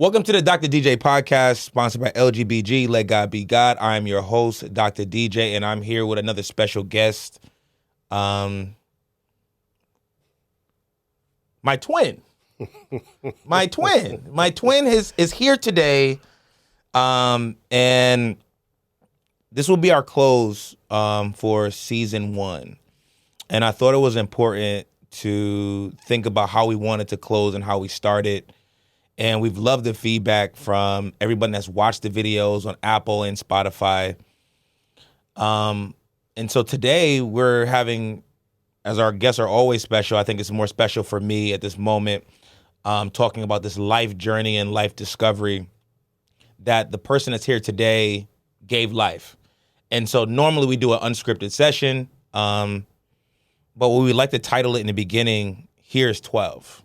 Welcome to the Dr. DJ Podcast, sponsored by LGBG, Let God Be God. I am your host, Dr. DJ, and I'm here with another special guest, my twin. My twin is here today, and this will be our close for season 1. And I thought it was important to think about how we wanted to close and how we started. And we've loved the feedback from everyone that's watched the videos on Apple and Spotify. And so today we're having, as our guests are always special, I think it's more special for me at this moment, talking about this life journey and life discovery that the person that's here today gave life. And so normally we do an unscripted session, but what we like to title it in the beginning, Here's 12.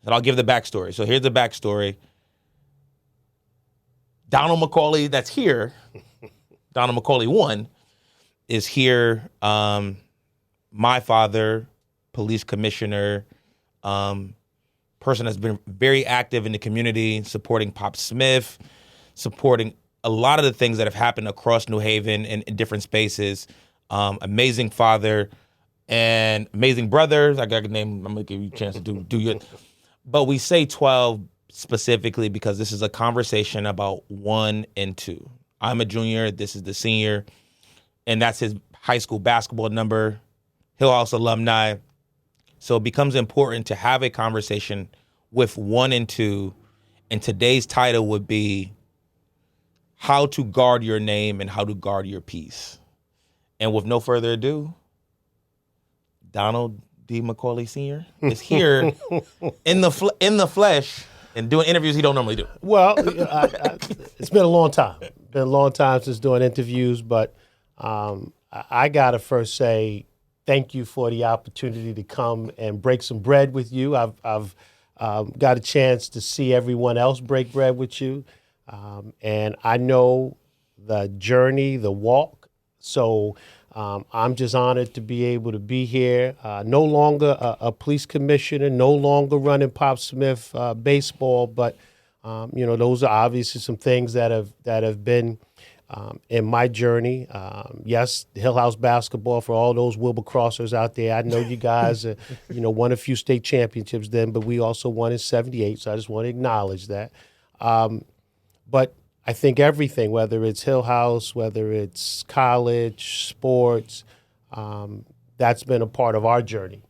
And I'll give the backstory. So here's the backstory. Donald McAuley, that's here, Donald McAuley 1, is here. My father, police commissioner, person that's been very active in the community, supporting Pop Smith, supporting a lot of the things that have happened across New Haven and in different spaces. Amazing father and amazing brother. I got a name. I'm going to give you a chance to do your... But we say 12 specifically because this is a conversation about 1 and 2. I'm a junior, this is the senior, and that's his high school basketball number, Hill House alumni. So it becomes important to have a conversation with 1 and 2, and today's title would be How to Guard Your Name and How to Guard Your Peace. And with no further ado, Donald D. McAuley Sr. is here in the flesh and doing interviews he don't normally do. Well, it's been a long time. Been a long time since doing interviews, but I gotta first say thank you for the opportunity to come and break some bread with you. I've got a chance to see everyone else break bread with you, and I know the journey, the walk. So. I'm just honored to be able to be here. No longer a police commissioner, no longer running Pop Smith baseball, but those are obviously some things that have been in my journey. Yes, Hill House basketball for all those Wilbur Crossers out there. I know you guys, won a few state championships then, but we also won in '78. So I just want to acknowledge that. But I think everything, whether it's Hill House, whether it's college, sports, that's been a part of our journey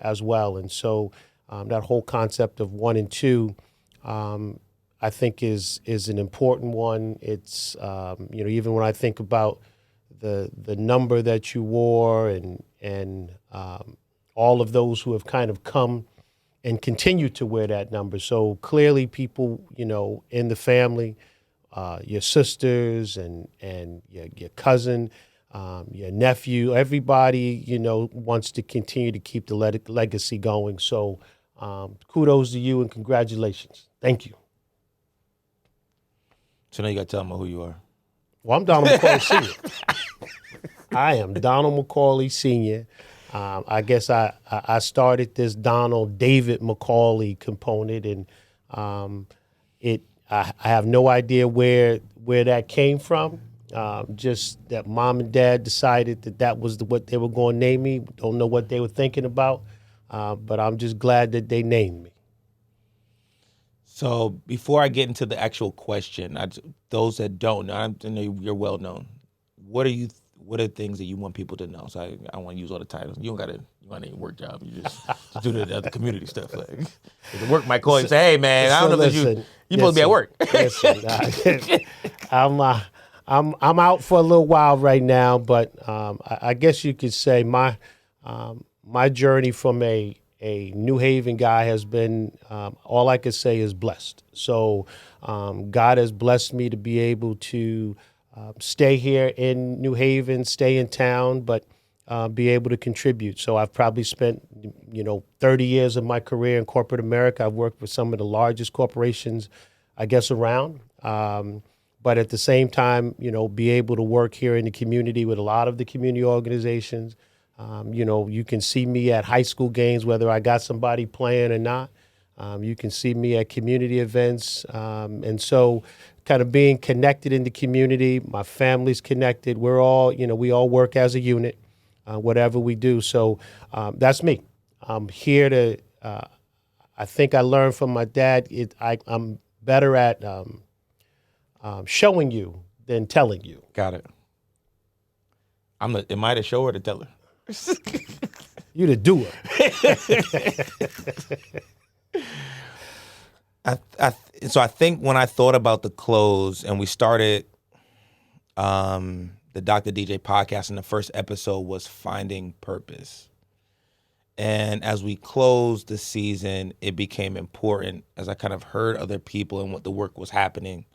as well. And so that whole concept of 1 and 2, I think is an important one. It's, even when I think about the number that you wore and all of those who have kind of come and continue to wear that number. So clearly people, in the family, your sisters and your cousin, your nephew, everybody, wants to continue to keep the legacy going. So kudos to you and congratulations. Thank you. So now you got to tell them who you are. Well, I'm Donald McAuley Sr. I am Donald McAuley Sr. I guess I started this Donald David McAuley component, and I have no idea where that came from. Just that mom and dad decided that was what they were going to name me. Don't know what they were thinking about, but I'm just glad that they named me. So before I get into the actual question, those that don't know, I know you're well known. What are things that you want people to know? So I don't want to use all the titles. You don't want any work job. You just do the other community stuff. Like the work might call you and say, "Hey man, I don't know if you supposed to be at work." Listen, I'm out for a little while right now, but I guess you could say my journey from a New Haven guy has been, all I could say is blessed. So God has blessed me to be able to stay here in New Haven, stay in town, but be able to contribute. So I've probably spent, 30 years of my career in corporate America. I've worked with some of the largest corporations, I guess, around. But at the same time, be able to work here in the community with a lot of the community organizations. You can see me at high school games, whether I got somebody playing or not. You can see me at community events. And so kind of being connected in the community, my family's connected. We're all, we all work as a unit, whatever we do. So that's me. I'm here to, I think I learned from my dad, I'm better at showing you than telling you. Got it. Am I the shower or the teller? You the doer. So I think when I thought about the close and we started the Dr. DJ podcast, and the first episode was Finding Purpose. And as we closed the season, it became important as I kind of heard other people and what the work was happening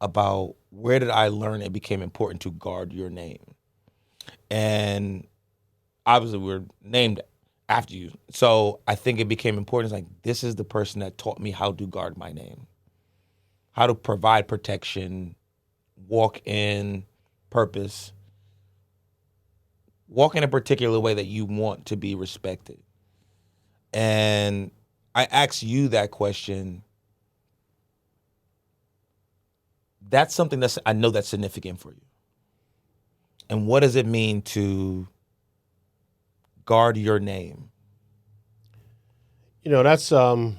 about where did I learn it became important to guard your name. And obviously we're named after you. So I think it became important. It's like, this is the person that taught me how to guard my name, how to provide protection, walk in purpose, walk in a particular way that you want to be respected. And I asked you that question. That's something I know that's significant for you. And what does it mean to guard your name? That's I've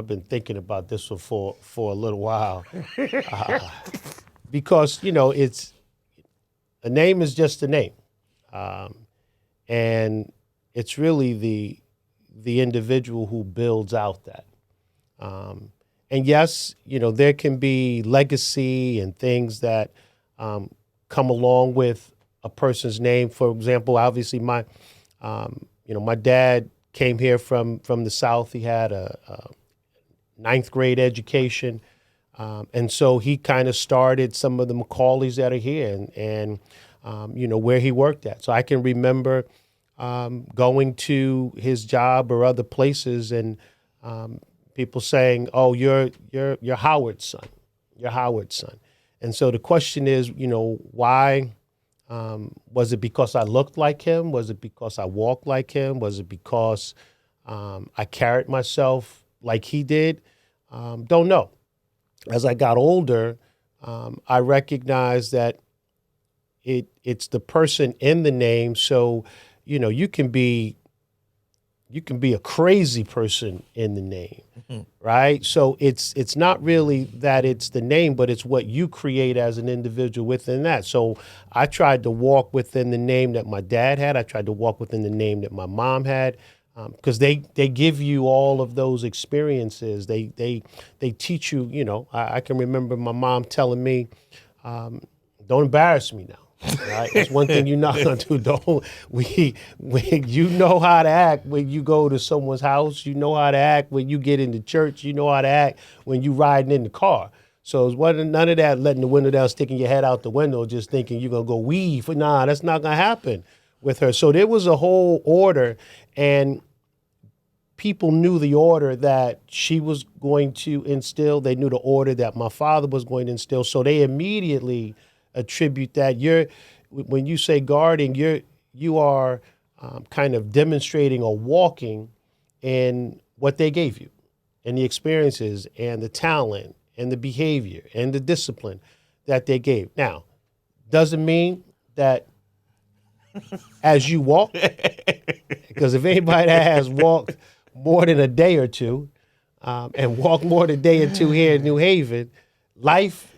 been thinking about this one for a little while, because it's a name is just a name, and it's really the individual who builds out that. And yes, there can be legacy and things that come along with a person's name. For example, obviously my dad came here from the South. He had a ninth grade education. And so he kind of started some of the McAuleys that are here and where he worked at. So I can remember going to his job or other places and people saying, "Oh, you're Howard's son. You're Howard's son." And so the question is, why? Was it because I looked like him? Was it because I walked like him? Was it because I carried myself like he did? Don't know. As I got older, I recognized that it's the person in the name. So, you can be a crazy person in the name, right? So it's not really that it's the name, but it's what you create as an individual within that. So I tried to walk within the name that my dad had. I tried to walk within the name that my mom had, because they give you all of those experiences. They teach you. I can remember my mom telling me, "Don't embarrass me now." Right? That's one thing you're not gonna do. You know how to act when you go to someone's house. You know how to act when you get into church. You know how to act when you riding in the car. So it wasn't none of that letting the window down, sticking your head out the window, just thinking you're gonna go weave. Nah, that's not gonna happen with her. So there was a whole order, and people knew the order that she was going to instill. They knew the order that my father was going to instill. So they immediately attribute that. When you say guarding, you are kind of demonstrating or walking in what they gave you, and the experiences and the talent and the behavior and the discipline that they gave. Now, doesn't mean that as you walk, because if anybody that has walked more than a day or two, and walked more than a day or two here in New Haven, life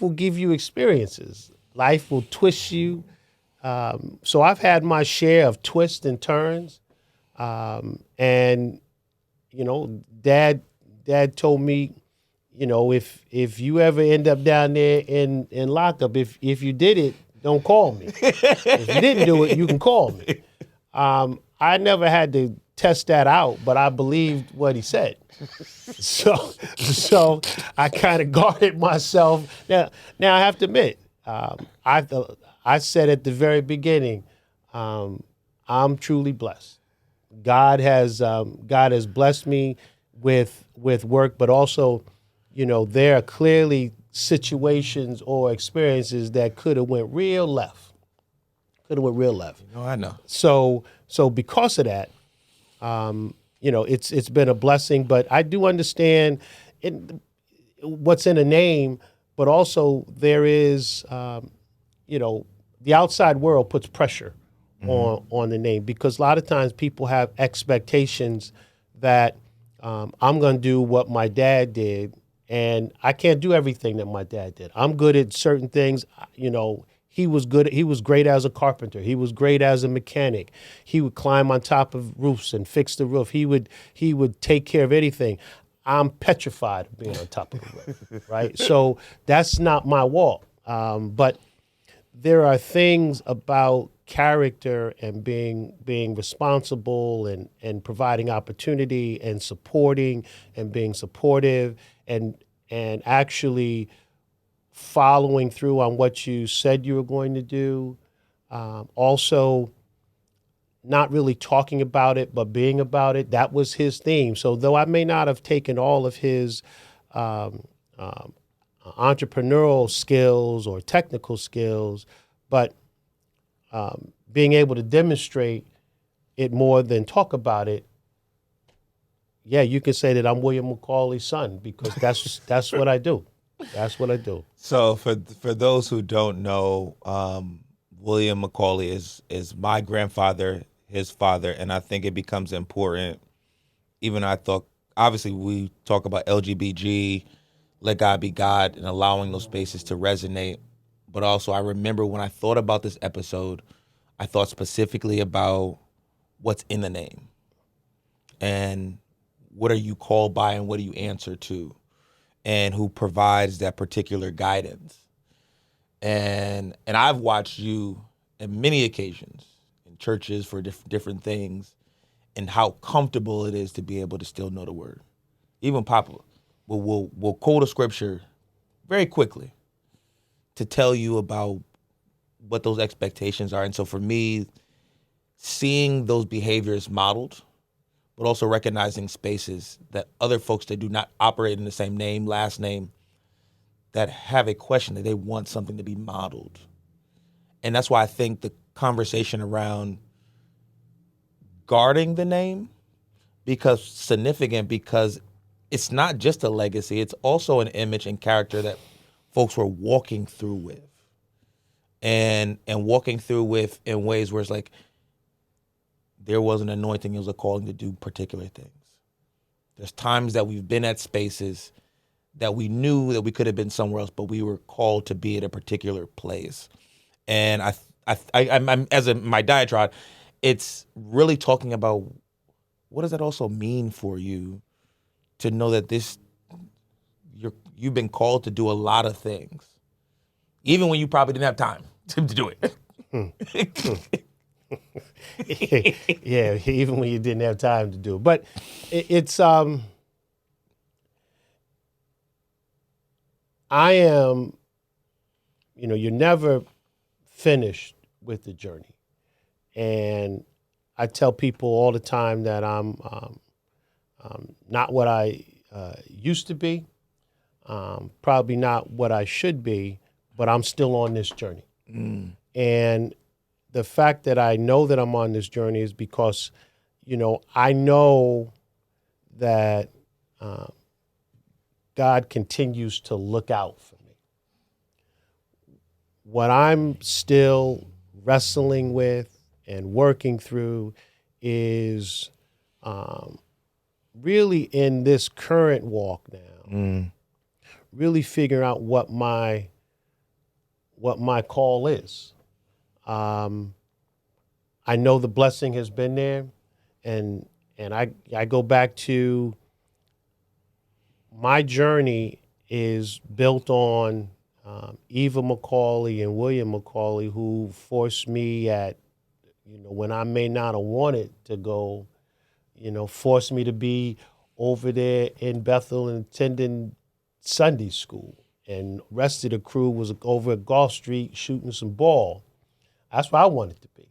will give you experiences. Life will twist you. So I've had my share of twists and turns. And Dad told me, if you ever end up down there in lockup, if you did it, don't call me. If you didn't do it, you can call me. I never had to test that out, but I believed what he said. So I kind of guarded myself. Now I have to admit, I said at the very beginning, I'm truly blessed. God has blessed me with work, but also, there are clearly situations or experiences that could have went real left. I know. So because of that, it's been a blessing. But I do understand what's in a name, but also there is, the outside world puts pressure on the name, because a lot of times people have expectations that I'm going to do what my dad did, and I can't do everything that my dad did. I'm good at certain things. He was good. He was great as a carpenter. He was great as a mechanic. He would climb on top of roofs and fix the roof. He would take care of anything. I'm petrified of being on top of the roof, right? So that's not my walk. But there are things about character and being responsible and providing opportunity and supporting and being supportive and actually following through on what you said you were going to do. Also, not really talking about it, but being about it. That was his theme. So though I may not have taken all of his entrepreneurial skills or technical skills, but being able to demonstrate it more than talk about it, yeah, you can say that I'm William McAuley's son, because that's what I do. That's what I do. So for those who don't know, William McAuley is my grandfather, his father, and I think it becomes important. Even I thought, obviously, we talk about LGBTG, let God be God, and allowing those spaces to resonate. But also, I remember when I thought about this episode, I thought specifically about what's in the name, and what are you called by, and what do you answer to, and who provides that particular guidance. And I've watched you on many occasions in churches for different things, and how comfortable it is to be able to still know the word. Even Papa will quote a scripture very quickly to tell you about what those expectations are. And so for me, seeing those behaviors modeled, but also recognizing spaces that other folks that do not operate in the same name, last name, that have a question, that they want something to be modeled. And that's why I think the conversation around guarding the name becomes significant, because it's not just a legacy, it's also an image and character that folks were walking through with. And walking through with in ways where it's like, there was an anointing, it was a calling to do particular things. There's times that we've been at spaces that we knew that we could have been somewhere else, but we were called to be at a particular place. And I'm as my diatribe, it's really talking about, what does that also mean for you to know that you've been called to do a lot of things, even when you probably didn't have time to do it. Yeah, even when you didn't have time to do it. But it's I am, you're never finished with the journey. And I tell people all the time that I'm not what I used to be, probably not what I should be, but I'm still on this journey. And the fact that I know that I'm on this journey is because, I know that God continues to look out for me. What I'm still wrestling with and working through is really in this current walk now, really figuring out what my call is. I know the blessing has been there, and I go back to my journey is built on Eva McAuley and William McAuley, who forced me at, when I may not have wanted to go, forced me to be over there in Bethel and attending Sunday school, and the rest of the crew was over at Gulf Street shooting some ball. That's where I wanted to be.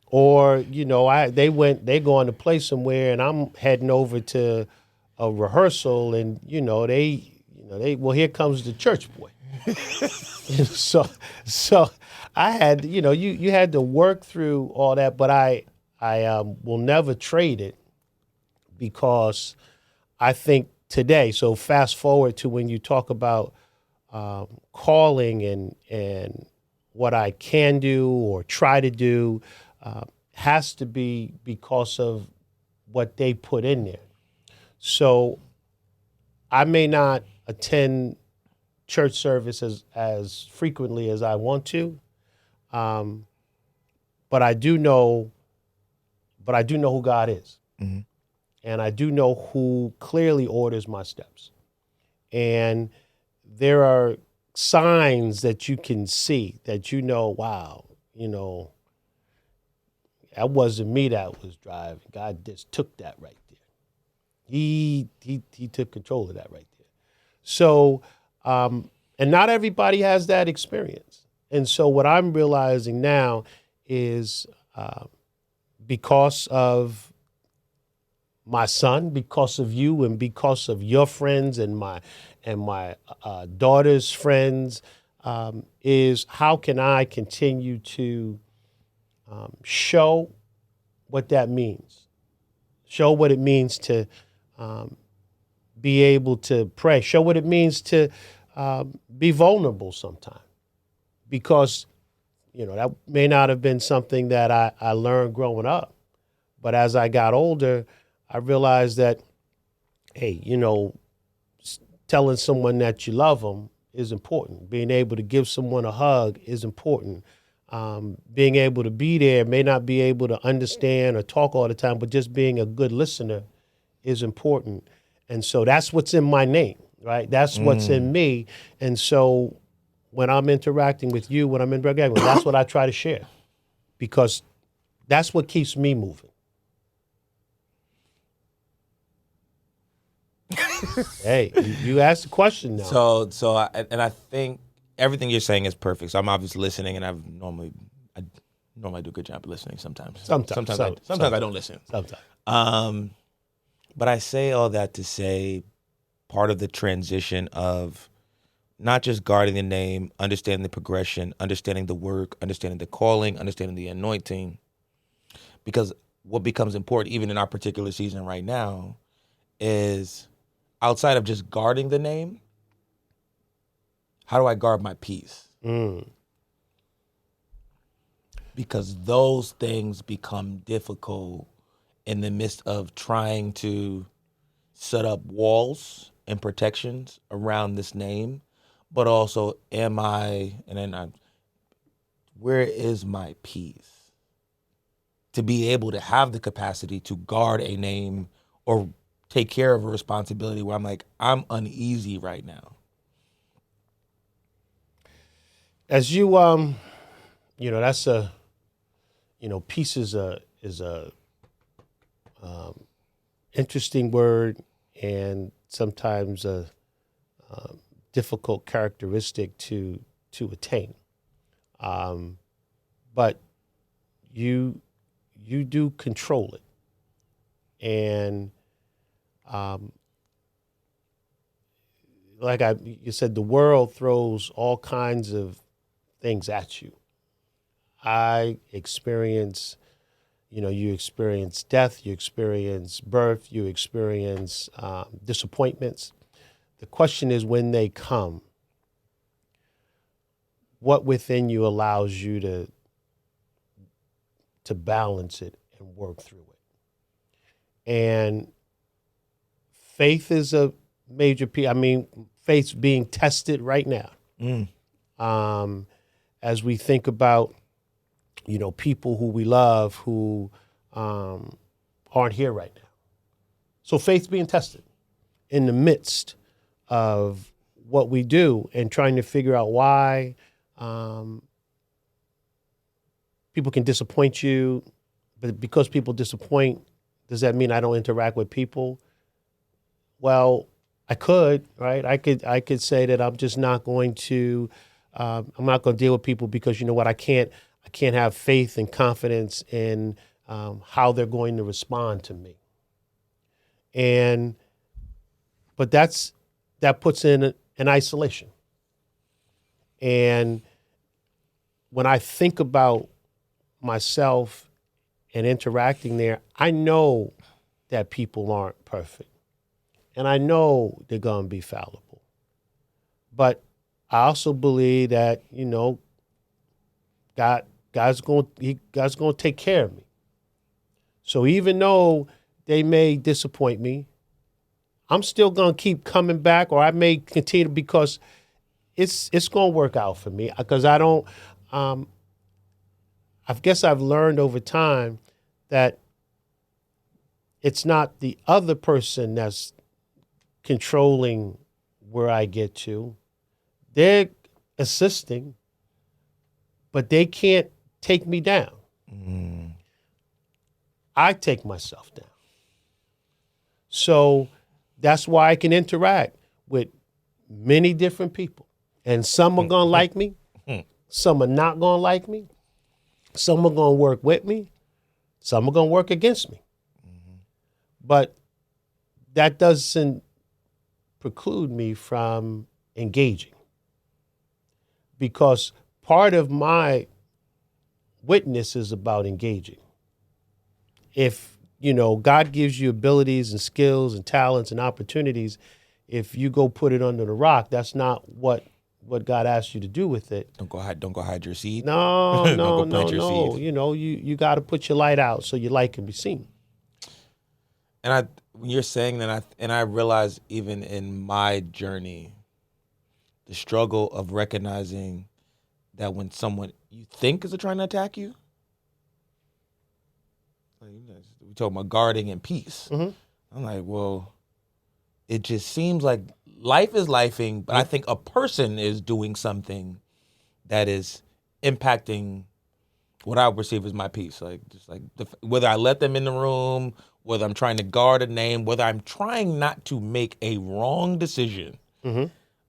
Or, they going to play somewhere, and I'm heading over to a rehearsal, and, well, here comes the church boy. So I had, you had to work through all that, but I will never trade it because I think today, so fast forward to when you talk about calling and what I can do or try to do, has to be because of what they put in there. So I may not attend church service as frequently as I want to, but I do know who God is. Mm-hmm. And I do know who clearly orders my steps. And there are signs that you can see that wow, that wasn't me that was driving. God just took that right there. He took control of that right there. So, and not everybody has that experience. And so what I'm realizing now is because of my son, because of you, and because of your friends and my daughter's friends, is how can I continue to show what that means, show what it means to be able to pray, show what it means to be vulnerable sometimes, because that may not have been something that I learned growing up, but as I got older, I realized that, hey, telling someone that you love them is important. Being able to give someone a hug is important. Being able to be there, may not be able to understand or talk all the time, but just being a good listener is important. And so that's what's in my name, right? That's what's in me. And so when I'm interacting with you, when I'm interacting, that's what I try to share, because that's what keeps me moving. Hey, you asked the question now. I think everything you're saying is perfect. So I'm obviously listening, and I normally do a good job of listening. Sometimes I don't listen. Sometimes. But I say all that to say, part of the transition of not just guarding the name, understanding the progression, understanding the work, understanding the calling, understanding the anointing, because what becomes important, even in our particular season right now, is outside of just guarding the name, how do I guard my peace? Because those things become difficult in the midst of trying to set up walls and protections around this name, but also where is my peace? To be able to have the capacity to guard a name or take care of a responsibility where I'm like, I'm uneasy right now. As you, that's peace is a interesting word, and sometimes a difficult characteristic to attain. But you do control it, and like you said, the world throws all kinds of things at you. I experience, you experience death, you experience birth, you experience disappointments. The question is, when they come, what within you allows you to balance it and work through it? And faith is a major piece. I mean, faith's being tested right now. As we think about, people who we love who aren't here right now. So faith's being tested in the midst of what we do and trying to figure out why people can disappoint you. But because people disappoint, does that mean I don't interact with people? Well, I could, right? I could say that I'm just not going to. I'm not going to deal with people because you know what? I can't have faith and confidence in how they're going to respond to me. But that puts in an isolation. And when I think about myself and interacting there, I know that people aren't perfect. And I know they're going to be fallible. But I also believe that, God's going to take care of me. So even though they may disappoint me, I'm still going to keep coming back, or I may continue because it's going to work out for me, because I don't I guess I've learned over time that it's not the other person that's controlling where I get to. They're assisting, but they can't take me down. I take myself down. So that's why I can interact with many different people. And some are going to like me. Some are not going to like me. Some are going to work with me. Some are going to work against me. But that doesn't preclude me from engaging. Because part of my witness is about engaging. If, God gives you abilities and skills and talents and opportunities, if you go put it under the rock, that's not what God asked you to do with it. Don't go hide your seed. No, Don't no, go plant your no. seed. You got to put your light out so your light can be seen. And when you're saying that, I realize even in my journey, the struggle of recognizing that when someone you think is trying to attack you, we talk about guarding and peace. I'm like, well, it just seems like life is lifing, but I think a person is doing something that is impacting what I perceive as my peace. Whether I let them in the room, whether I'm trying to guard a name, whether I'm trying not to make a wrong decision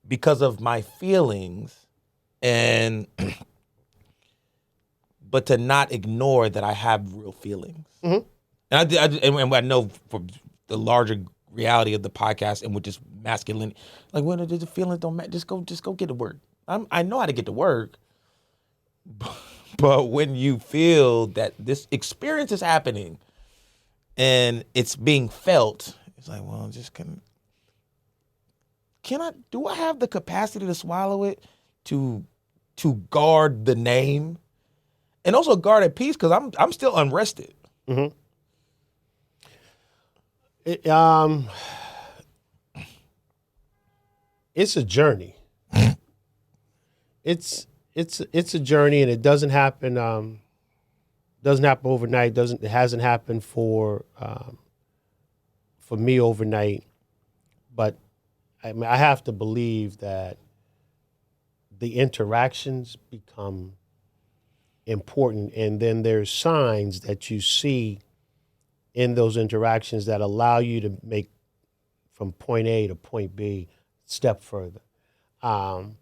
because of my feelings, but to not ignore that I have real feelings. And I know from the larger reality of the podcast and with just masculinity, like when the feelings don't matter, just go get to work. I know how to get to work, but when you feel that this experience is happening and it's being felt, it's like, well, do I have the capacity to swallow it, to guard the name, and also guard at peace, because I'm still unrested. It's a journey. It's a journey, and it doesn't happen overnight. It hasn't happened for me overnight. But I have to believe that the interactions become important, and then there's signs that you see in those interactions that allow you to make from point A to point B step further. I'm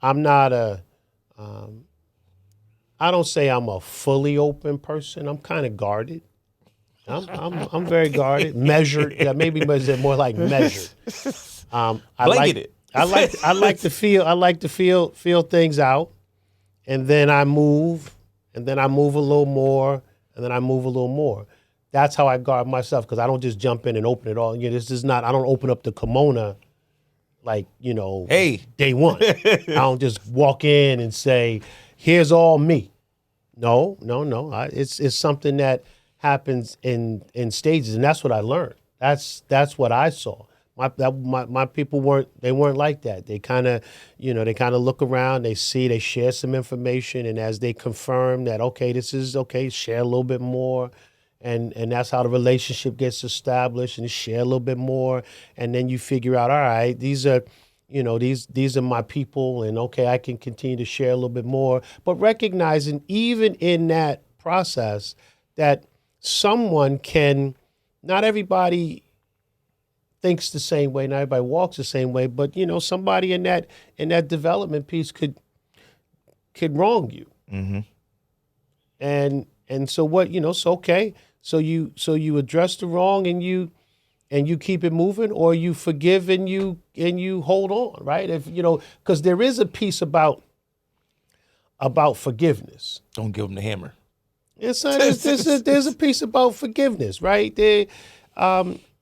not I don't say I'm a fully open person. I'm kind of guarded. I'm very guarded, measured. Yeah, maybe more like measured. Blanketed. I like to feel things out, and then I move, and then I move a little more, and then I move a little more. That's how I guard myself, because I don't just jump in and open it all. This is not. I don't open up the kimono hey, day one. I don't just walk in and say, "Here's all me." No. It's something that happens in stages, and that's what I learned. That's what I saw. My people weren't like that. They kind of look around, they share some information, and as they confirm that, okay, this is okay, share a little bit more, and that's how the relationship gets established, and share a little bit more, and then you figure out, all right, these are my people, and okay, I can continue to share a little bit more, but recognizing even in that process that not everybody thinks the same way, not everybody walks the same way, but somebody in that development piece could wrong you. And so what, so okay, so you address the wrong and you keep it moving, or you forgive and you hold on, right? If because there is a piece about forgiveness. Don't give them the hammer. There's a piece about forgiveness, right?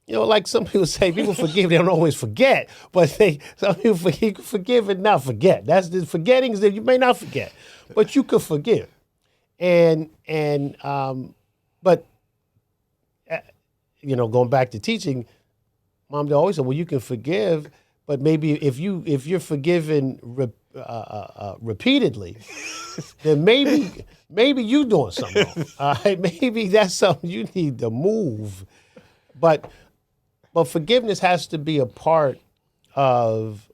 Like some people say, people forgive, they don't always forget, but some people forgive and not forget. That's the forgetting is that you may not forget, but you could forgive. But going back to teaching, Mom always said, well, you can forgive, but maybe if you're forgiven repeatedly, then maybe you doing something wrong. All right, maybe that's something you need to move. But forgiveness has to be a part of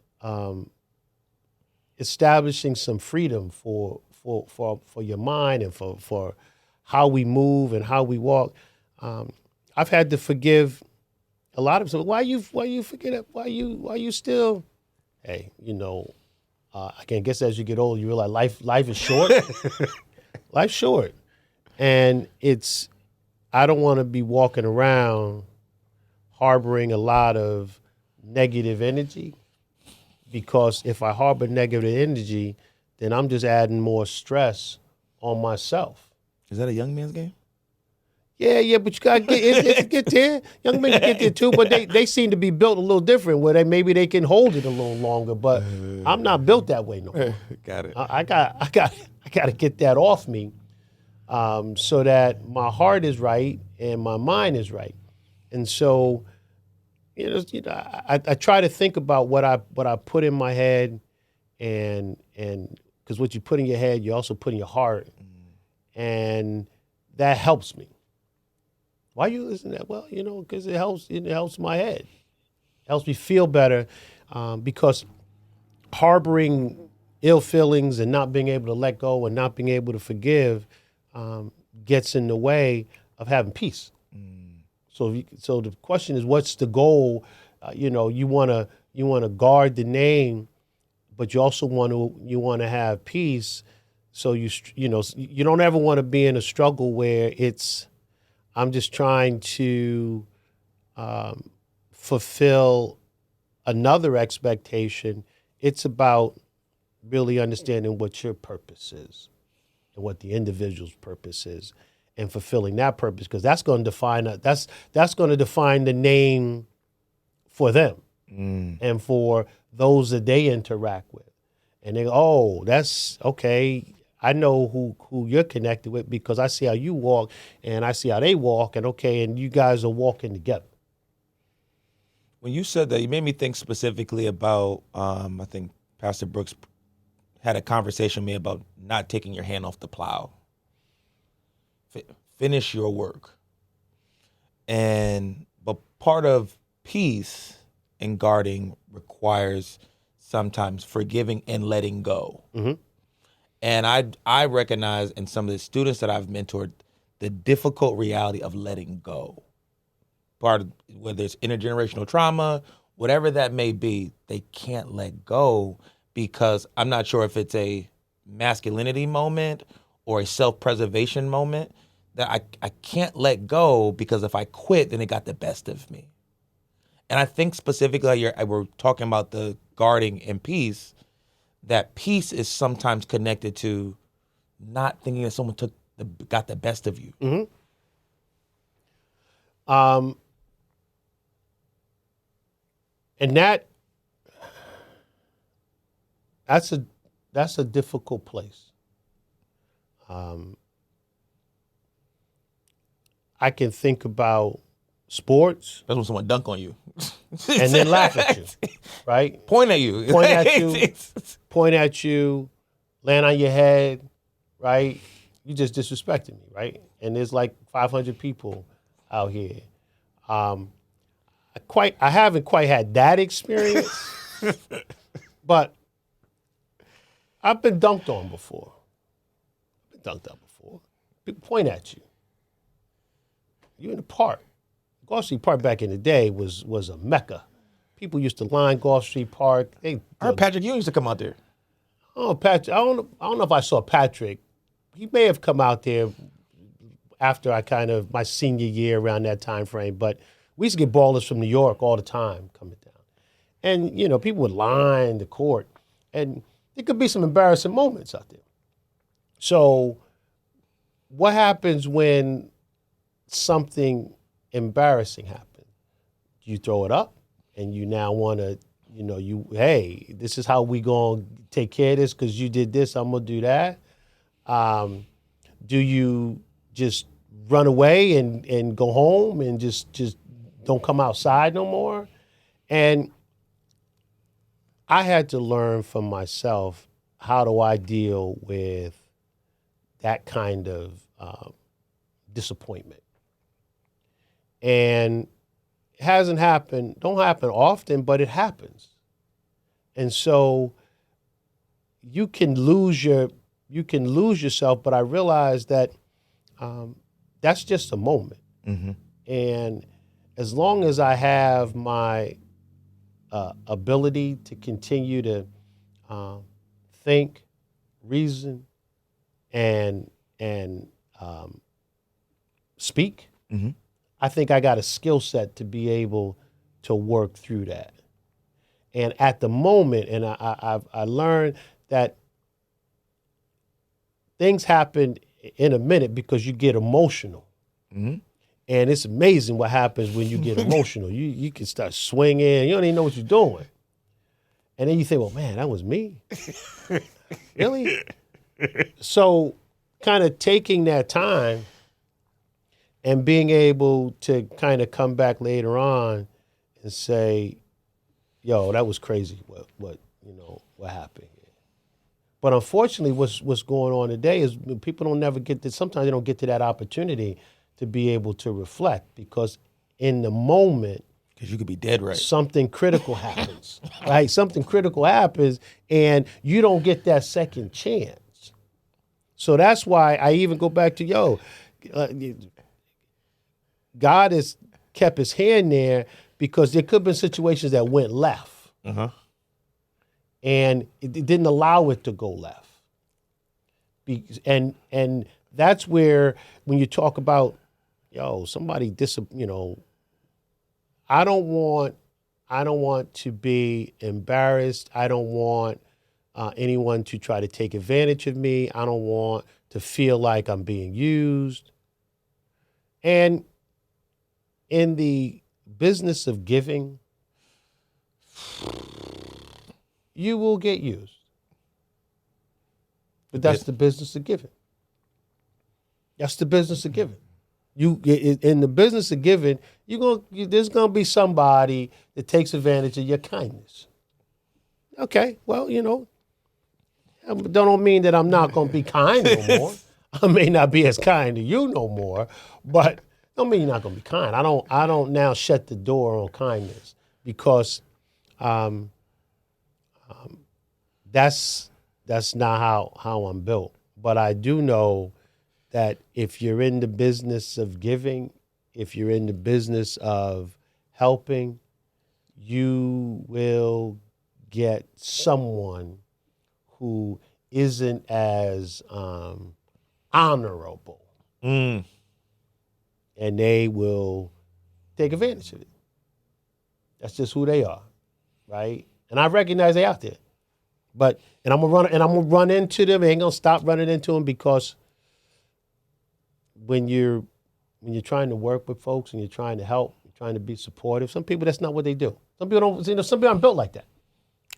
establishing some freedom for your mind and for how we move and how we walk. I've had to forgive a lot of people. Why you forget it? Why you still? Hey, I can guess as you get older, you realize life is short. Life's short, and I don't want to be walking around harboring a lot of negative energy, because if I harbor negative energy, then I'm just adding more stress on myself. Is that a young man's game? Yeah, but you gotta get there. Young men can get there too, but they seem to be built a little different, where maybe they can hold it a little longer. But I'm not built that way no more. Got it. I got to get that off me, so that my heart is right and my mind is right. And so, I try to think about what I put in my head, and because what you put in your head, you also put in your heart, and that helps me. Why you listen to that? Well, because it helps my head. It helps me feel better, because harboring ill feelings and not being able to let go and not being able to forgive gets in the way of having peace. So the question is, what's the goal? You want to guard the name, but you also want to have peace. So you don't ever want to be in a struggle where I'm just trying to fulfill another expectation. It's about really understanding what your purpose is and what the individual's purpose is, and fulfilling that purpose, because that's going to define that's going to define the name for them and for those that they interact with. And they go, oh, that's okay. I know who you're connected with because I see how you walk and I see how they walk, and you guys are walking together. When you said that, you made me think specifically about, I think Pastor Brooks had a conversation with me about not taking your hand off the plow. Finish your work. But part of peace and guarding requires sometimes forgiving and letting go. Mm-hmm. And I recognize in some of the students that I've mentored the difficult reality of letting go. Part of, whether it's intergenerational trauma, whatever that may be, they can't let go because I'm not sure if it's a masculinity moment or a self-preservation moment that I can't let go because if I quit, then it got the best of me. And I think specifically, we're talking about the guarding and peace, that peace is sometimes connected to not thinking that someone got the best of you. Mm-hmm. And that's a difficult place. I can think about sports. That's when someone dunk on you. And then laugh at you, right? Point at you, land on your head, right? You just disrespected me, right? And there's like 500 people out here. I haven't quite had that experience, but I've been dunked on before. People point at you. You're in the park. Gulf Street Park back in the day was a mecca. People used to line Gulf Street Park. I heard Patrick Ewing used to come out there. Oh, Patrick! I don't know if I saw Patrick. He may have come out there after my senior year around that time frame. But we used to get ballers from New York all the time coming down, and people would line the court, and there could be some embarrassing moments out there. So what happens when something embarrassing happens? You throw it up and you now want to, hey, this is how we going to take care of this because you did this, I'm going to do that. Do you just run away and go home and just don't come outside no more? And I had to learn from myself, how do I deal with that kind of disappointment? And it don't happen often, but it happens. And so you can lose yourself, but I realized that that's just a moment. Mm-hmm. And as long as I have my ability to continue to think, reason, and speak, mm-hmm. I think I got a skill set to be able to work through that. And at the moment, and I learned that things happen in a minute because you get emotional. Mm-hmm. And it's amazing what happens when you get emotional. You can start swinging. You don't even know what you're doing. And then you think, well, man, that was me. Really? So kind of taking that time and being able to kind of come back later on and say, yo, that was crazy what happened here. But unfortunately, what's going on today is people don't never get to, sometimes they don't get to that opportunity to be able to reflect, because in the moment, because you could be dead right. Something critical happens, right? Something critical happens and you don't get that second chance. So that's why I even go back to, God has kept his hand there, because there could have been situations that went left. Uh-huh. And it didn't allow it to go left. And that's where, when you talk about, somebody I don't want to be embarrassed. I don't want anyone to try to take advantage of me. I don't want to feel like I'm being used. And in the business of giving, you will get used. But that's the business of giving. That's the business of giving. In the business of giving, there's gonna be somebody that takes advantage of your kindness. Okay, well, don't mean that I'm not gonna be kind no more. I may not be as kind to you no more, but don't mean you're not gonna be kind. I don't now shut the door on kindness, because that's not how I'm built. But I do know that if you're in the business of giving, if you're in the business of helping, you will get someone who isn't as honorable. Mm. And they will take advantage of it. That's just who they are, right? And I recognize they out there. And I'm gonna run into them. I ain't gonna stop running into them, because when you're trying to work with folks and you're trying to help, you're trying to be supportive, some people, that's not what they do. Some people don't. Some people aren't built like that.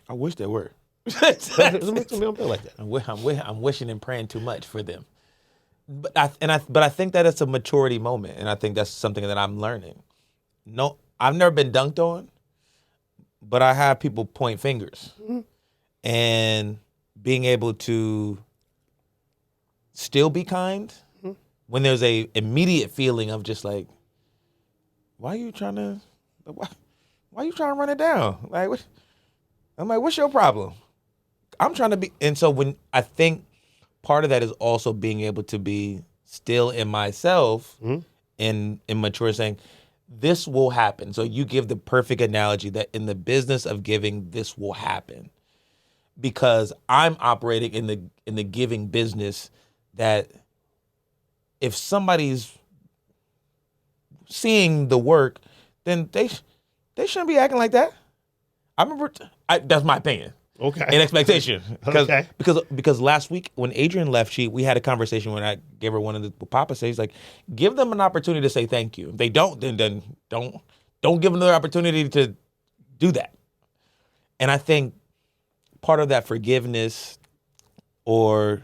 I wish they were. Some people aren't built like that. I'm wishing and praying too much for them. But I think that it's a maturity moment, and I think that's something that I'm learning. No, I've never been dunked on, but I have people point fingers, mm-hmm. and being able to still be kind, mm-hmm. when there's a immediate feeling of just like, why are you trying to run it down? I'm like, what's your problem? I'm trying to be, and so when I think part of that is also being able to be still in myself, mm-hmm. and mature, saying, this will happen. So you give the perfect analogy that in the business of giving, this will happen, because I'm operating in the giving business, that if somebody's seeing the work, then they shouldn't be acting like that. I remember, that's my opinion. Okay. In expectation. Okay. Because last week when Adrian left, we had a conversation when I gave her one of the Papa says, like, give them an opportunity to say thank you. If they don't, then don't give them the opportunity to do that. And I think part of that forgiveness or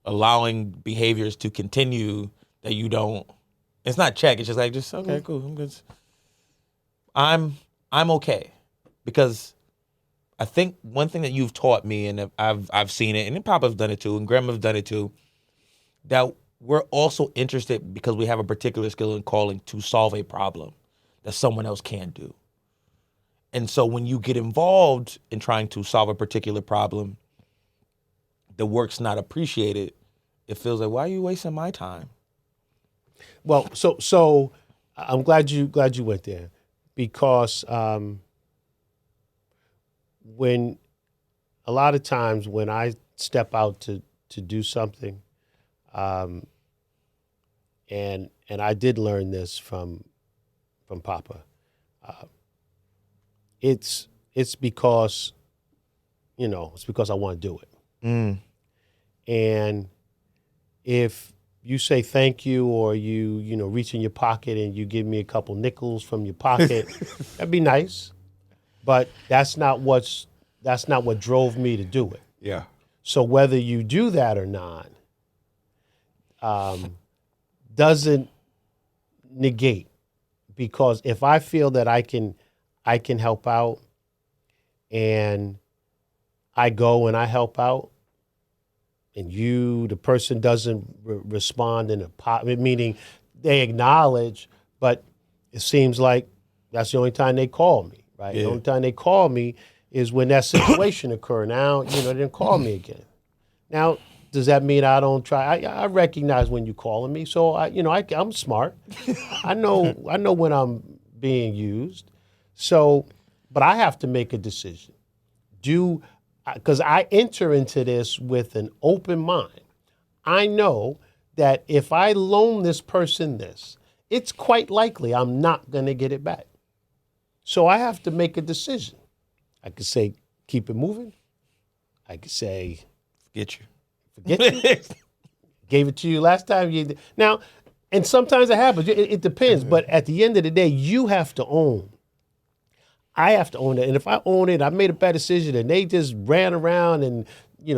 allowing behaviors to continue that you don't, it's not check. It's just like, okay, cool. I'm good. I'm okay. Because I think one thing that you've taught me, and I've seen it, and Papa's done it too, and Grandma's done it too, that we're also interested because we have a particular skill and calling to solve a problem that someone else can't do. And so when you get involved in trying to solve a particular problem, the work's not appreciated. It feels like, why are you wasting my time? Well, so I'm glad you went there, because when a lot of times when I step out to do something, and I did learn this from Papa, it's because it's because I want to do it. And if you say thank you, or you reach in your pocket and you give me a couple nickels from your pocket, that'd be nice. But that's not what drove me to do it. Yeah. So whether you do that or not doesn't negate, because if I feel that I can help out, and I go and I help out, and the person doesn't respond meaning they acknowledge, but it seems like that's the only time they call me, right? Yeah. The only time they call me is when that situation occur. Now, they didn't call me again. Now, does that mean I don't try? I recognize when you're calling me, so I'm smart. I know when I'm being used. So, but I have to make a decision. Because I enter into this with an open mind. I know that if I loan this person this, it's quite likely I'm not going to get it back. So I have to make a decision. I could say, keep it moving. I could say, forget you. Gave it to you last time. Now, and sometimes it happens. It depends. But at the end of the day, you have to own. I have to own it. And if I own it, I made a bad decision, and they just ran around and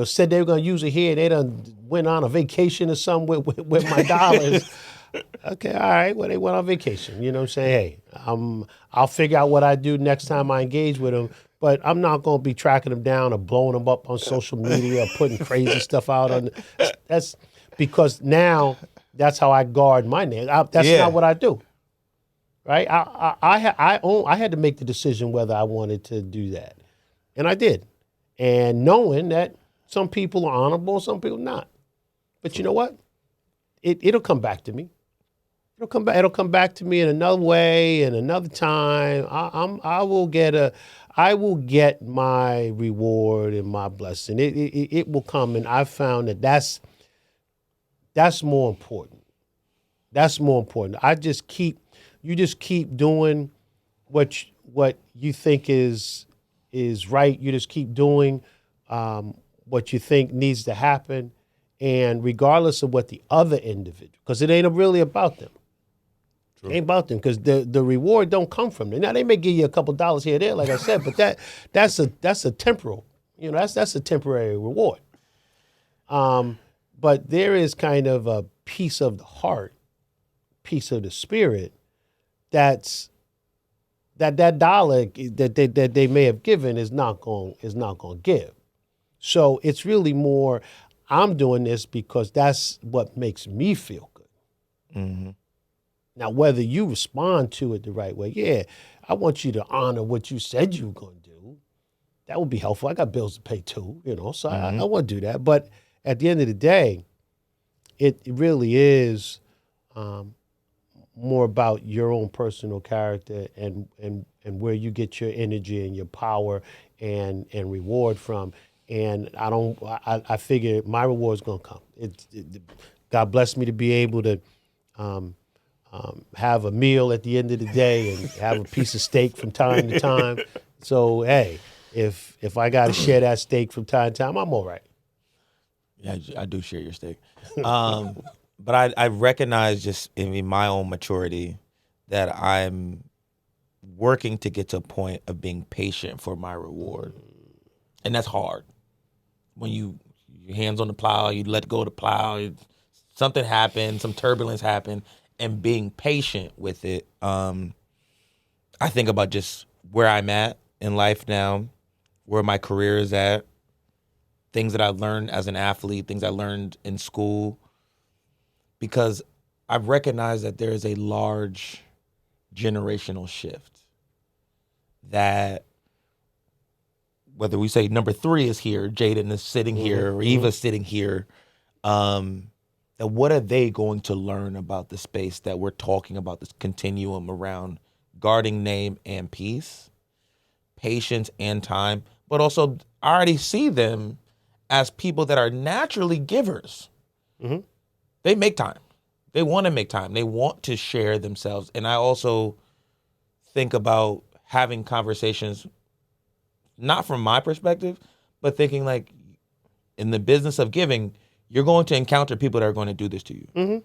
said they were going to use it here. They done went on a vacation or something with my dollars. Okay, all right. Well, they went on vacation. You know what I'm saying? Hey, I'll figure out what I do next time I engage with them. But I'm not going to be tracking them down or blowing them up on social media or putting crazy stuff out on. That's because now that's how I guard my name. That's not what I do. Right? I had to make the decision whether I wanted to do that, and I did, and knowing that some people are honorable, some people not. But you know what? It'll come back to me. It'll come back to me in another way, and another time. I will get my reward and my blessing. It will come, and I've found that that's more important. That's more important. You just keep doing what you think is right. You just keep doing what you think needs to happen, and regardless of what the other individual, because it ain't really about them. True. It ain't about them, because the reward don't come from them. Now they may give you a couple dollars here or there, like I said, but that's a temporal. That's a temporary reward. But there is kind of a piece of the heart, piece of the spirit. That dollar that they may have given is not going to give. So it's really more, I'm doing this because that's what makes me feel good. Mm-hmm. Now, whether you respond to it the right way, I want you to honor what you said you were going to do. That would be helpful. I got bills to pay too, so I want to do that. But at the end of the day, it really is more about your own personal character and where you get your energy and your power and reward from. And I figure my reward is going to come. God bless me to be able to have a meal at the end of the day and have a piece of steak from time to time. So, hey, if I got to share that steak from time to time, I'm all right. Yeah, I do share your steak. But I recognize just in my own maturity that I'm working to get to a point of being patient for my reward. And that's hard. When your hands on the plow, you let go of the plow, something happened, some turbulence happened, and being patient with it. I think about just where I'm at in life now, where my career is at, things that I learned as an athlete, things I learned in school, because I've recognized that there is a large generational shift that, whether we say number 3 is here, Jaden is sitting here, or Eva's sitting here, that what are they going to learn about the space that we're talking about, this continuum around guarding name and peace, patience and time, but also I already see them as people that are naturally givers. Mm-hmm. They make time. They want to make time. They want to share themselves. And I also think about having conversations, not from my perspective, but thinking like, in the business of giving, you're going to encounter people that are going to do this to you. Mm-hmm.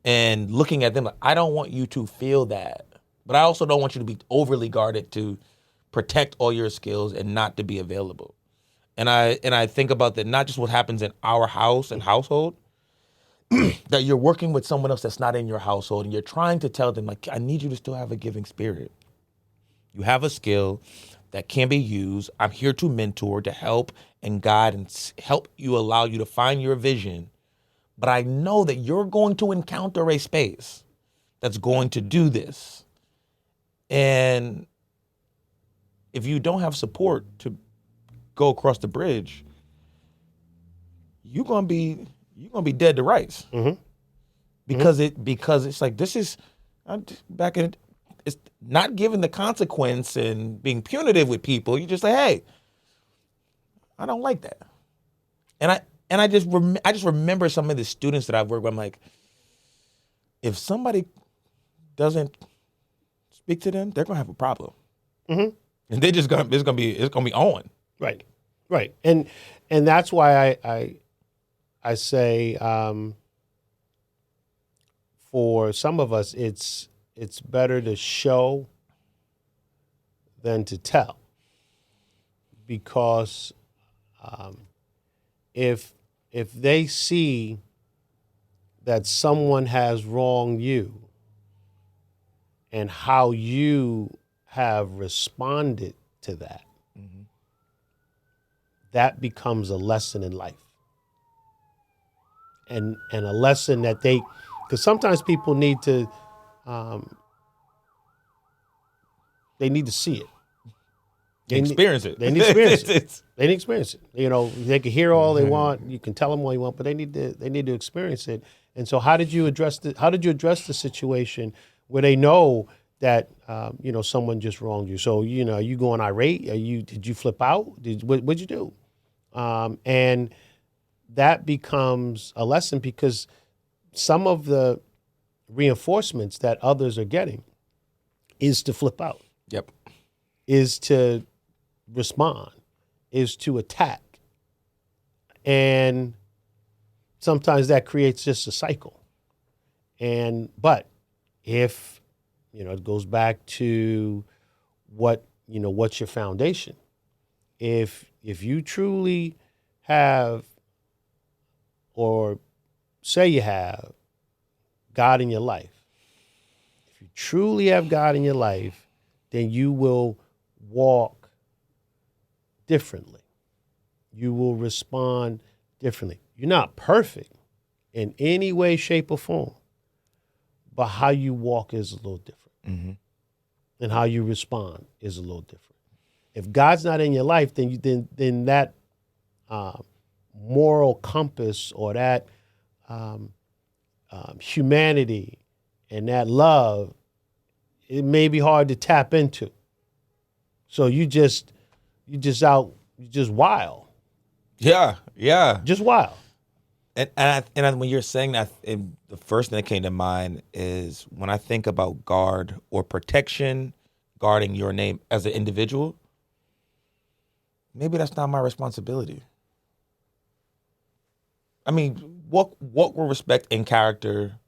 And looking at them, like, I don't want you to feel that, but I also don't want you to be overly guarded to protect all your skills and not to be available. And I think about that, not just what happens in our house and household, that you're working with someone else that's not in your household, and you're trying to tell them, like, I need you to still have a giving spirit. You have a skill that can be used. I'm here to mentor, to help and guide and help you, allow you to find your vision. But I know that you're going to encounter a space that's going to do this. And if you don't have support to go across the bridge, you're gonna be dead to rights. Mm-hmm. Because it's like, this is back in, it's not giving the consequence and being punitive with people. You just say, hey, I don't like that. And I just remember some of the students that I've worked with. I'm like, if somebody doesn't speak to them, they're gonna have a problem. Mm-hmm. And they just it's gonna be on. Right. And that's why I say, for some of us, it's better to show than to tell, because if they see that someone has wronged you and how you have responded to that, that becomes a lesson in life. And a lesson that because sometimes people need to, they need to see it. They experience it. They need to experience it. They need to experience it. You know, they can hear all they want. You can tell them all you want, but they need to experience it. And so, how did you address the situation where they know that someone just wronged you? So you going irate? Did you flip out? What'd you do? And that becomes a lesson, because some of the reinforcements that others are getting is to flip out. Yep. Is to respond, is to attack. And sometimes that creates just a cycle. But if, it goes back to what's your foundation? If you truly have, or say you have, God in your life, if you truly have God in your life, then you will walk differently. You will respond differently. You're not perfect in any way, shape, or form, but how you walk is a little different. Mm-hmm. And how you respond is a little different. If God's not in your life, then that moral compass, or that humanity and that love, it may be hard to tap into. So you just wild. Yeah. Just wild. And when you're saying that, the first thing that came to mind is when I think about guard or protection, guarding your name as an individual, maybe that's not my responsibility. I mean, walk with respect and character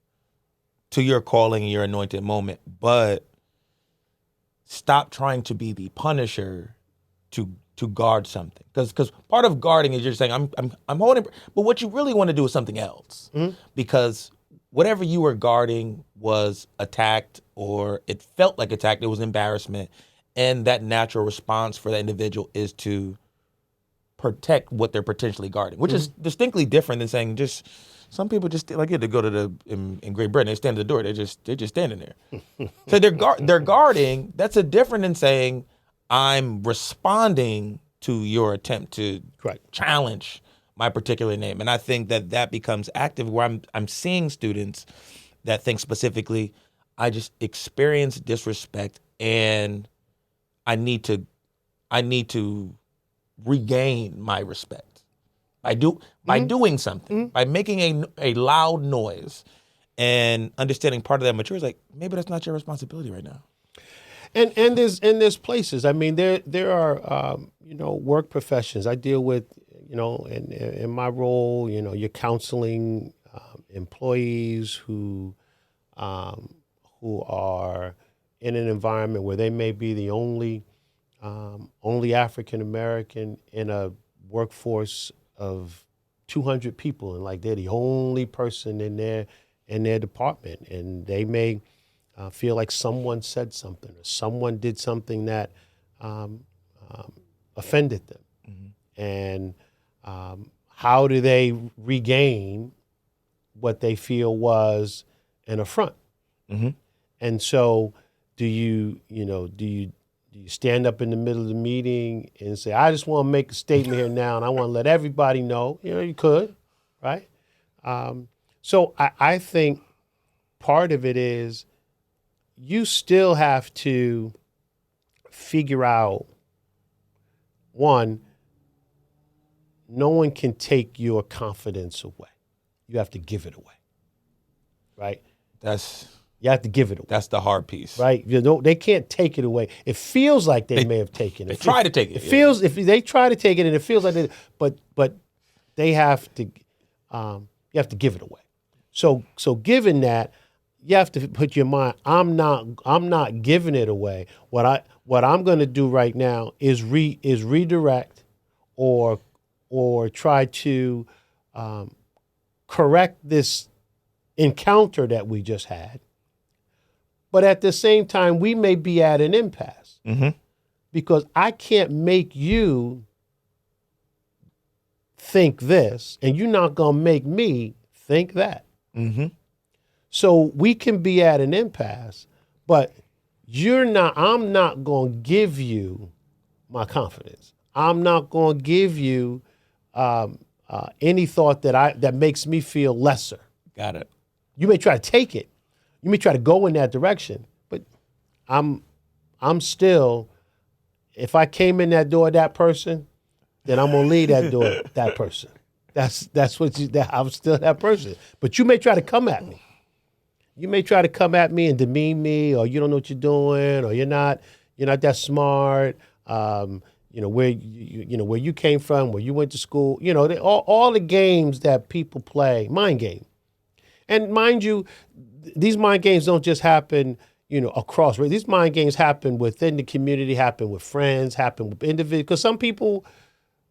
to your calling and your anointed moment, but stop trying to be the punisher to guard something. Because part of guarding is you're saying I'm holding, but what you really want to do is something else. Mm-hmm. Because whatever you were guarding was attacked, or it felt like attacked, it was embarrassment, and that natural response for that individual is to protect what they're potentially guarding, which is distinctly different than saying just some people just like it to go to in Great Britain, they stand at the door, they're just standing there. So they're guarding. That's a different than saying I'm responding to your attempt to challenge my particular name. And I think that becomes active, where I'm seeing students that think specifically, I just experience disrespect and I need to regain my respect by doing something, by making a loud noise, and understanding part of that maturity is like, maybe that's not your responsibility right now. And there's places. I mean, there are work professions I deal with. In my role, you're counseling employees who are in an environment where they may be the only African American in a workforce of 200 people, and like they're the only person in their department, and they may feel like someone said something or someone did something that offended them. Mm-hmm. And how do they regain what they feel was an affront? Mm-hmm. And so do you stand up in the middle of the meeting and say, I just want to make a statement here now and I want to let everybody know? You could, right? So I think part of it is you still have to figure out, one, no one can take your confidence away. You have to give it away, right? You have to give it away. That's the hard piece, right? They can't take it away. It feels like they may have taken it. They try to take it. It feels if they try to take it, and it feels like they, but they have to. You have to give it away. So given that, you have to put your mind. I'm not giving it away. What I'm going to do right now is redirect, or try to correct this encounter that we just had. But at the same time, we may be at an impasse, mm-hmm. because I can't make you think this, and you're not going to make me think that. Mm-hmm. So we can be at an impasse, but I'm not going to give you my confidence. I'm not going to give you any thought that makes me feel lesser. Got it. You may try to take it. You may try to go in that direction, but I'm still, if I came in that door that person, then I'm gonna leave that door that person. That's what I'm still that person. But you may try to come at me. You may try to come at me and demean me, or you don't know what you're doing, or you're not that smart. Where you came from, where you went to school. All the games that people play, mind game. And mind you, these mind games don't just happen, across. These mind games happen within the community, happen with friends, happen with individuals. Because some people,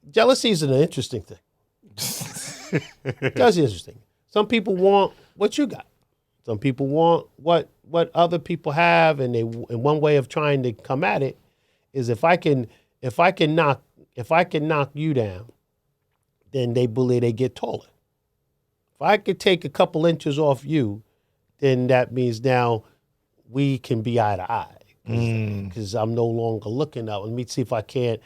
jealousy is an interesting thing. That's interesting. Some people want what you got. Some people want what other people have, and one way of trying to come at it is if I can knock you down, then they believe they get taller. If I could take a couple inches off you, then that means now we can be eye to eye, because I'm no longer looking up. Let me see if I can't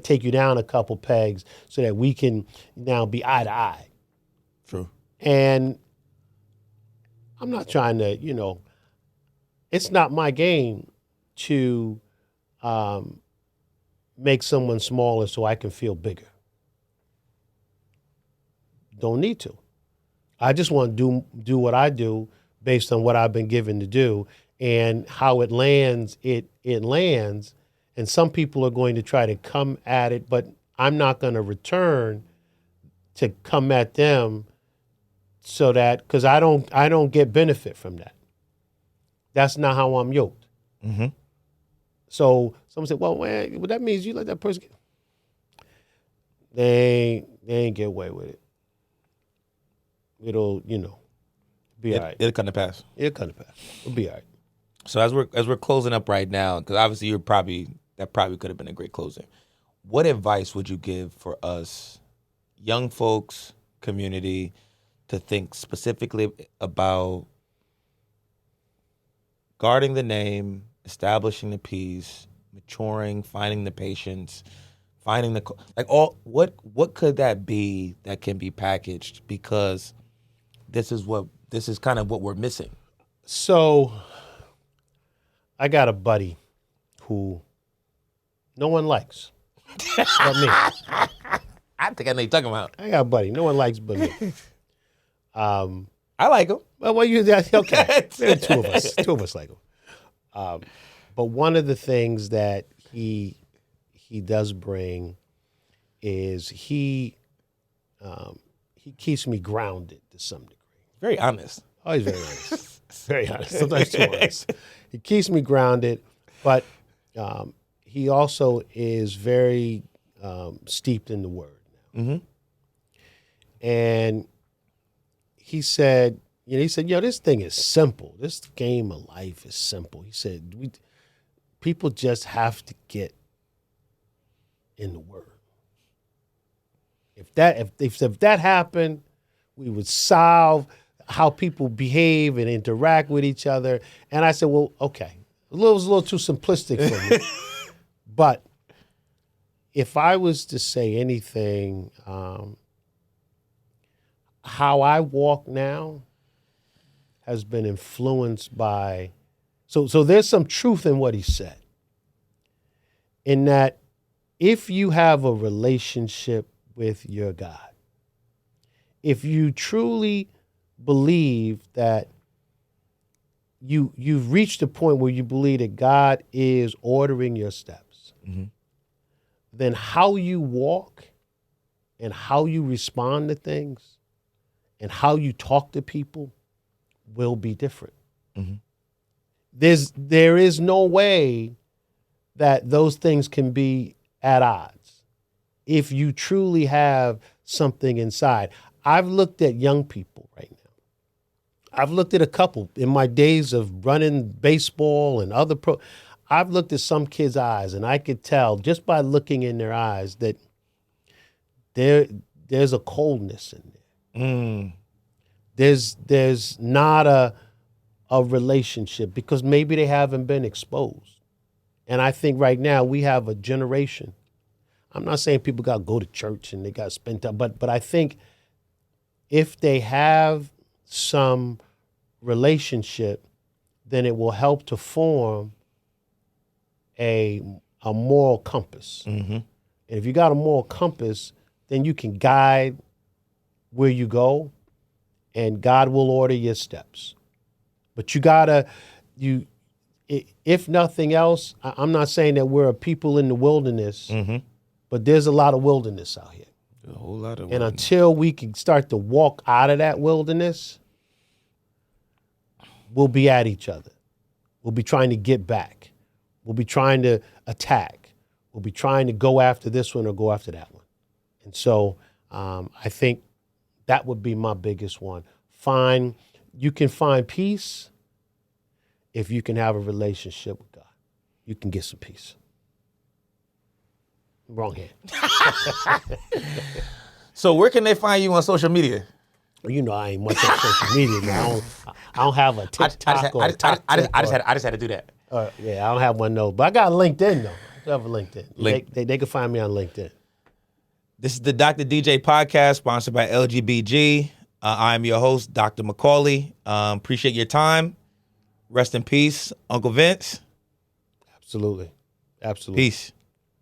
take you down a couple pegs so that we can now be eye to eye. True. And I'm not trying to, it's not my game to make someone smaller so I can feel bigger. Don't need to. I just want to do what I do based on what I've been given to do, and how it lands. It lands, And some people are going to try to come at it, but I'm not going to return to come at them so that, because I don't get benefit from that. That's not how I'm yoked. Mm-hmm. So someone said, well, that means you let that person get. They ain't get away with it. It'll, be all right. It'll come to pass. It'll come to pass. It'll be all right. So as we're closing up right now, because obviously that probably could have been a great closing. What advice would you give for us, young folks, community, to think specifically about guarding the name, establishing the peace, maturing, finding the patience, finding what could that be that can be packaged? Because this is kind of what we're missing. So I got a buddy who no one likes but me. I think I know what you're talking about. I got a buddy no one likes but me. I like him. Well, okay. There are two of us like him. But one of the things that he does bring is he keeps me grounded to some degree. Very honest. Oh, he's very honest. Very honest. Sometimes too honest. He keeps me grounded, but he also is very steeped in the Word now. Mm-hmm. And he said, this thing is simple. This game of life is simple. He said, people just have to get in the Word. If that happened, we would solve how people behave and interact with each other. And I said, well, okay. It was a little too simplistic for me. But if I was to say anything, how I walk now has been influenced by, so there's some truth in what he said. In that if you have a relationship with your God, if you truly believe that you've reached a point where you believe that God is ordering your steps, mm-hmm. then how you walk and how you respond to things and how you talk to people will be different. Mm-hmm. There is no way that those things can be at odds if you truly have something inside. I've looked at young people right now. I've looked at a couple in my days of running baseball and other I've looked at some kids' eyes, and I could tell just by looking in their eyes that there's a coldness in there. Mm. There's not a relationship because maybe they haven't been exposed. And I think right now we have a generation. I'm not saying people got to go to church and they got to spend time, but I think if they have some relationship, then it will help to form a moral compass. Mm-hmm. And if you got a moral compass, then you can guide where you go, and God will order your steps. But if nothing else, I'm not saying that we're a people in the wilderness, mm-hmm. but there's a lot of wilderness out here. A whole lot of And until we can start to walk out of that wilderness, we'll be at each other. We'll be trying to get back. We'll be trying to attack. We'll be trying to go after this one or go after that one. And so I think that would be my biggest one. You can find peace if you can have a relationship with God. You can get some peace. Wrong hand. So where can they find you on social media? Well, I ain't much on social media, man. I don't have a TikTok or I just had to do that. Yeah, I don't have one, no. But I got LinkedIn, though. I have a LinkedIn. They can find me on LinkedIn. This is the Dr. DJ Podcast, sponsored by LGBG. I'm your host, Dr. McAuley. Appreciate your time. Rest in peace, Uncle Vince. Absolutely. Peace.